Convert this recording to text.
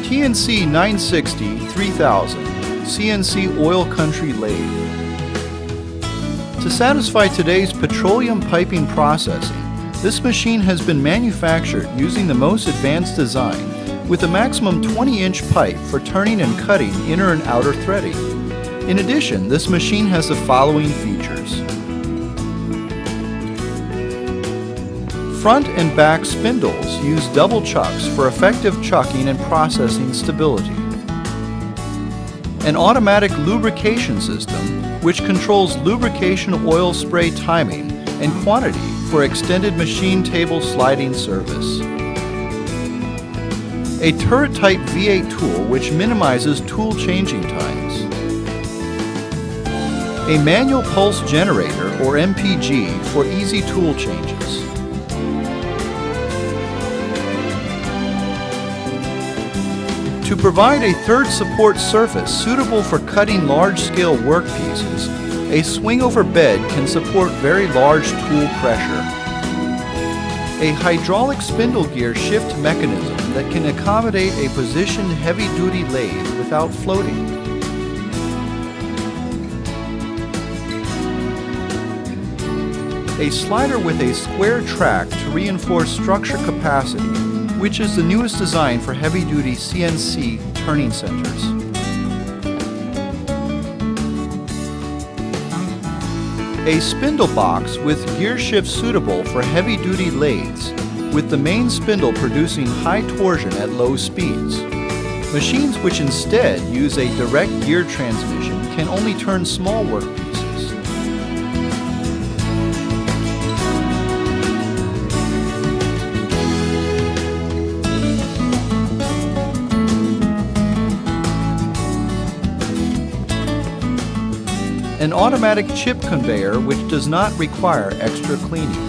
PNC 960-3000 CNC Oil Country Lathe. To satisfy today's petroleum piping processing, this machine has been manufactured using the most advanced design with a maximum 20-inch pipe for turning and cutting inner and outer threading. In addition, this machine has the following features. Front and back spindles use double chucks for effective chucking and processing stability. An automatic lubrication system which controls lubrication oil spray timing and quantity for extended machine table sliding service. A turret-type V8 tool which minimizes tool changing times. A manual pulse generator or MPG for easy tool changes. To provide a third support surface suitable for cutting large-scale workpieces, a swing-over bed can support very large tool pressure. A hydraulic spindle gear shift mechanism that can accommodate a positioned heavy-duty lathe without floating. A slider with a square track to reinforce structure capacity, which is the newest design for heavy-duty CNC turning centers. A spindle box with gear shift suitable for heavy-duty lathes, with the main spindle producing high torsion at low speeds. Machines which instead use a direct gear transmission can only turn small workpieces. An automatic chip conveyor which does not require extra cleaning.